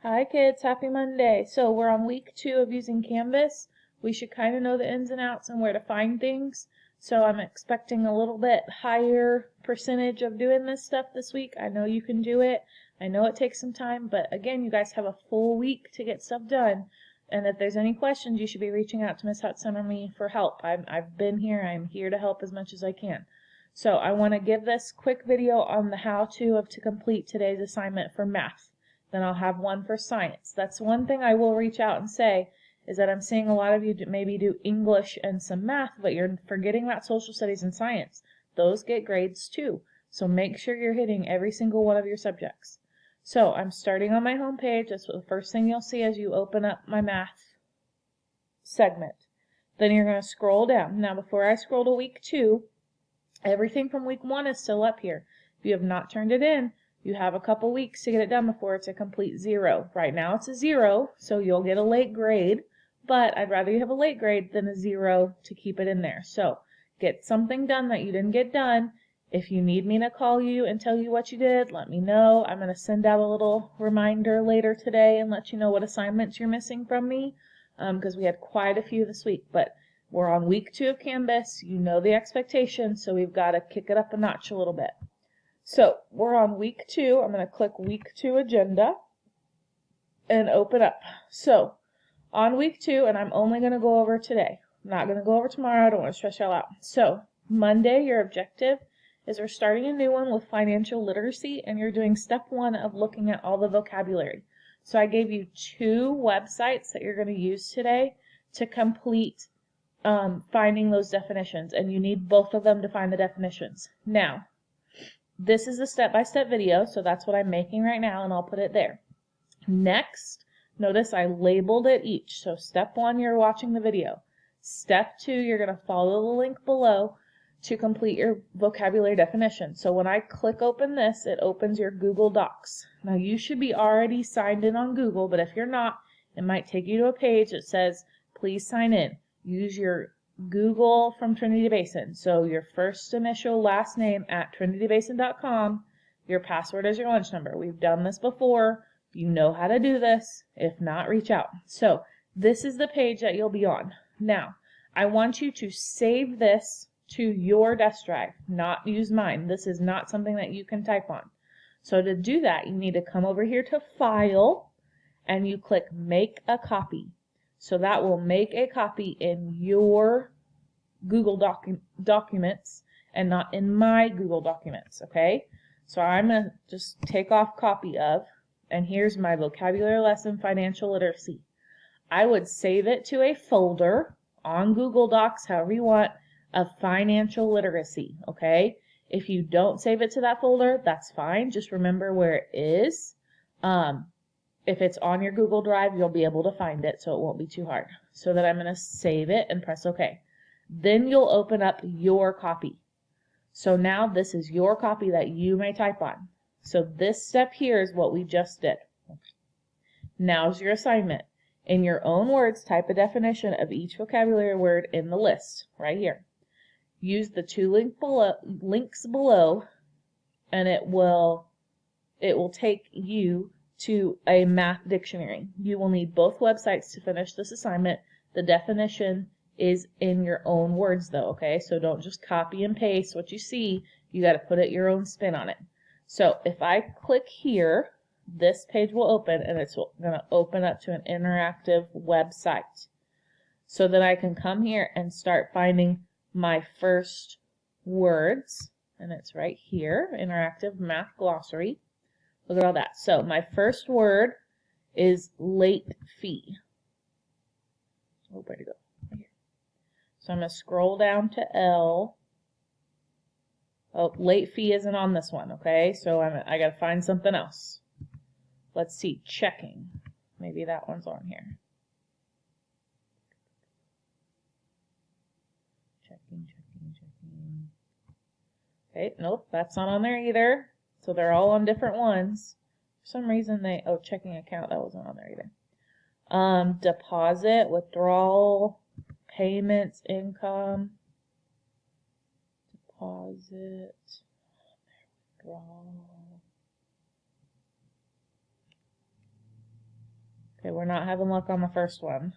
Hi kids, happy Monday. So we're on week 2 of using Canvas. We should kind of know the ins and outs and where to find things. So I'm expecting a little bit higher percentage of doing this stuff this week. I know you can do it. I know it takes some time, but again, you guys have a full week to get stuff done. And if there's any questions, you should be reaching out to Miss Hudson or me for help. I've been here. I'm here to help as much as I can. So I want to give this quick video on the how-to of to complete today's assignment for math. Then I'll have one for science. That's one thing I will reach out and say is that I'm seeing a lot of you maybe do English and some math, but you're forgetting about social studies and science. Those get grades too. So make sure you're hitting every single one of your subjects. So I'm starting on my home page. That's the first thing you'll see as you open up my math segment. Then you're going to scroll down. Now before I scroll to week 2, everything from week 1 is still up here. If you have not turned it in, you have a couple weeks to get it done before it's a complete 0. Right now it's a 0, so you'll get a late grade, but I'd rather you have a late grade than a 0 to keep it in there. So get something done that you didn't get done. If you need me to call you and tell you what you did, let me know. I'm going to send out a little reminder later today and let you know what assignments you're missing from me, because we had quite a few this week, but we're on week 2 of Canvas. You know the expectations, so we've got to kick it up a notch a little bit. So we're on week 2. I'm going to click week 2 agenda and open up. So on week 2, and I'm only going to go over today. I'm not going to go over tomorrow. I don't want to stress y'all out. So Monday, your objective is we're starting a new one with financial literacy, and you're doing step 1 of looking at all the vocabulary. So I gave you 2 websites that you're going to use today to complete finding those definitions, and you need both of them to find the definitions. Now, this is a step-by-step video, so that's what I'm making right now, and I'll put it there. Next, notice I labeled it each. So step 1, you're watching the video. Step 2, you're going to follow the link below to complete your vocabulary definition. So when I click open this, it opens your Google Docs. Now you should be already signed in on Google, but if you're not, it might take you to a page that says, please sign in. Use your Google from Trinity Basin. So your first initial last name at trinitybasin.com. Your password is your lunch number. We've done this before. You know how to do this. If not, reach out. So this is the page that you'll be on. Now, I want you to save this to your desk drive, not use mine. This is not something that you can type on. So to do that, you need to come over here to File, and you click Make a Copy. So that will make a copy in your Google Documents and not in my Google Documents, okay? So I'm going to just take off copy of, and here's my vocabulary lesson, financial literacy. I would save it to a folder on Google Docs, however you want, of financial literacy, okay? If you don't save it to that folder, that's fine. Just remember where it is. If it's on your Google Drive, you'll be able to find it, so it won't be too hard. So then I'm going to save it and press OK. Then you'll open up your copy. So now this is your copy that you may type on. So this step here is what we just did. Now's your assignment. In your own words, type a definition of each vocabulary word in the list right here. Use the 2 links below, and it will take you to a math dictionary. You will need both websites to finish this assignment. The definition is in your own words though, okay? So don't just copy and paste what you see. You got to put it your own spin on it. So if I click here, this page will open, and it's going to open up to an interactive website. So that I can come here and start finding my first words, and it's right here, interactive math glossary. Look at all that. So my first word is late fee. Oh, where'd it go? Right here. So I'm going to scroll down to L. Oh, late fee isn't on this one, okay? So I got to find something else. Let's see, checking. Maybe that one's on here. Checking. Okay, nope, that's not on there either. So they're all on different ones. For some reason checking account, that wasn't on there either. Deposit, withdrawal, payments, income, deposit, withdrawal. Okay, we're not having luck on the first one.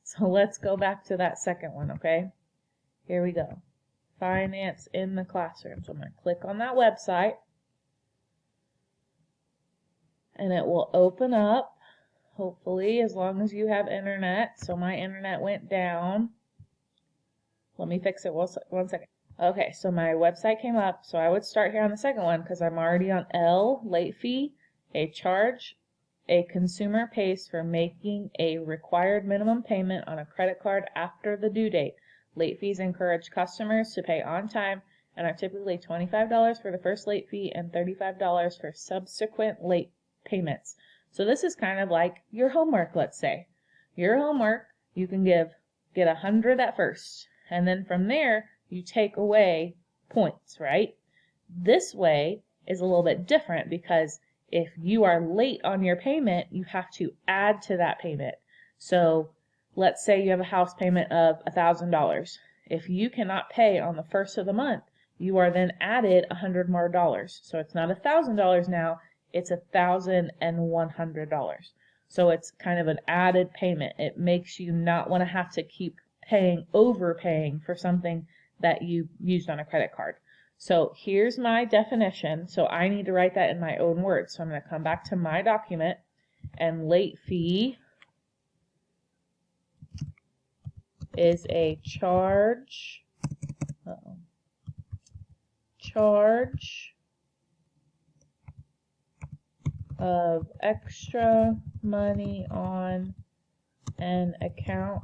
So let's go back to that second one, okay? Here we go. Finance in the classroom. So I'm going to click on that website. And it will open up, hopefully, as long as you have internet. So my internet went down. Let me fix it 1 second. Okay, so my website came up. So I would start here on the second one because I'm already on L, late fee, a charge a consumer pays for making a required minimum payment on a credit card after the due date. Late fees encourage customers to pay on time and are typically $25 for the first late fee and $35 for subsequent late payments. So this is kind of like your homework, let's say. Your homework, you can get 100 at first, and then from there, you take away points, right? This way is a little bit different because if you are late on your payment, you have to add to that payment. So let's say you have a house payment of $1,000. If you cannot pay on the first of the month, you are then added $100 more. So it's not $1,000 now, it's $1,100. So it's kind of an added payment. It makes you not want to have to keep overpaying for something that you used on a credit card. So here's my definition. So I need to write that in my own words. So I'm going to come back to my document, and late fee is a charge of extra money on an account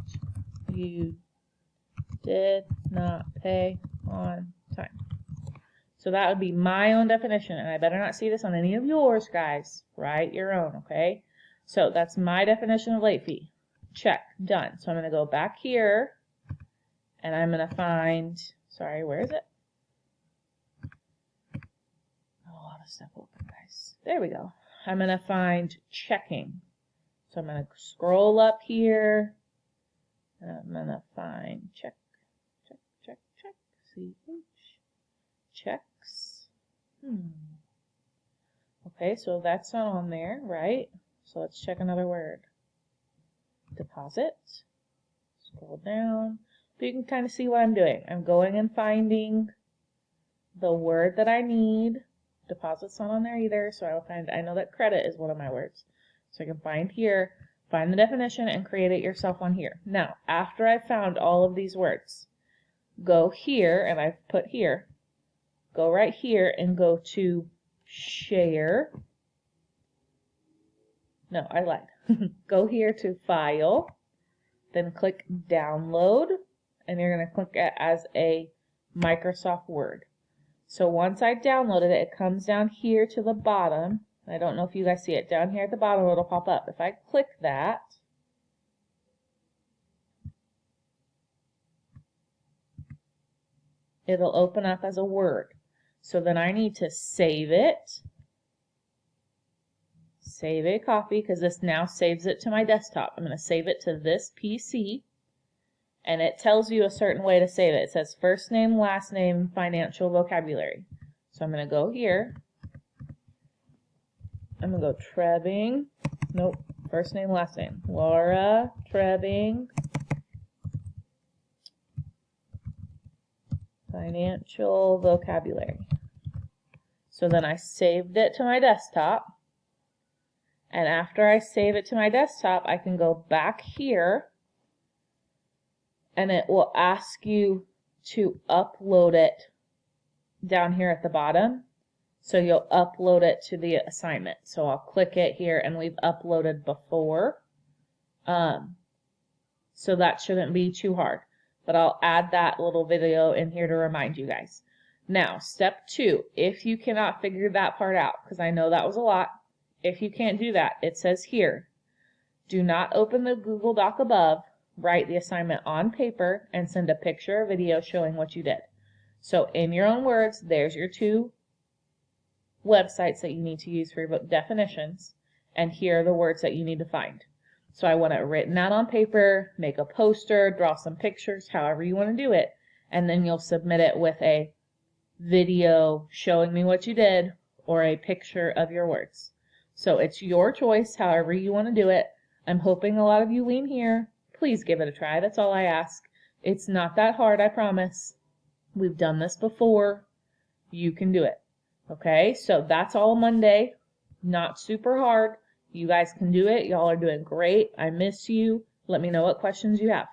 you did not pay on time. So that would be my own definition, and I better not see this on any of yours, guys. Write your own, okay? So that's my definition of late fee. Check, done. So I'm going to go back here, and I'm going to find, sorry, where is it? A lot of stuff open, guys. There we go. I'm going to find checking. So I'm going to scroll up here, and I'm going to find check, CH, checks. Okay, so that's not on there, right? So let's check another word. Deposit. Scroll down. But you can kind of see what I'm doing. I'm going and finding the word that I need. Deposit's not on there either, so I know that credit is one of my words. So I can find here, find the definition, and create it yourself on here. Now, after I've found all of these words, go here, and I've put here, go right here and go to share. No, I lied. Go here to file, then click download, and you're going to click it as a Microsoft Word. So once I downloaded it, it comes down here to the bottom. I don't know if you guys see it. Down here at the bottom, it'll pop up. If I click that, it'll open up as a Word. So then I need to save it. Save a copy, because this now saves it to my desktop. I'm going to save it to this PC. And it tells you a certain way to save it. It says first name, last name, financial vocabulary. So I'm going to go here. I'm going to go Trebbing. Nope. First name, last name. Laura Trebbing. Financial vocabulary. So then I saved it to my desktop. And after I save it to my desktop, I can go back here, and it will ask you to upload it down here at the bottom. So you'll upload it to the assignment. So I'll click it here, and we've uploaded before. So that shouldn't be too hard. But I'll add that little video in here to remind you guys. Now, step 2, if you cannot figure that part out, because I know that was a lot, if you can't do that, it says here, do not open the Google Doc above, write the assignment on paper, and send a picture or video showing what you did. So in your own words, there's your 2 websites that you need to use for your definitions, and here are the words that you need to find. So I want it written out on paper, make a poster, draw some pictures, however you want to do it, and then you'll submit it with a video showing me what you did or a picture of your words. So it's your choice, however you want to do it. I'm hoping a lot of you lean here. Please give it a try. That's all I ask. It's not that hard, I promise. We've done this before. You can do it. Okay, so that's all Monday. Not super hard. You guys can do it. Y'all are doing great. I miss you. Let me know what questions you have.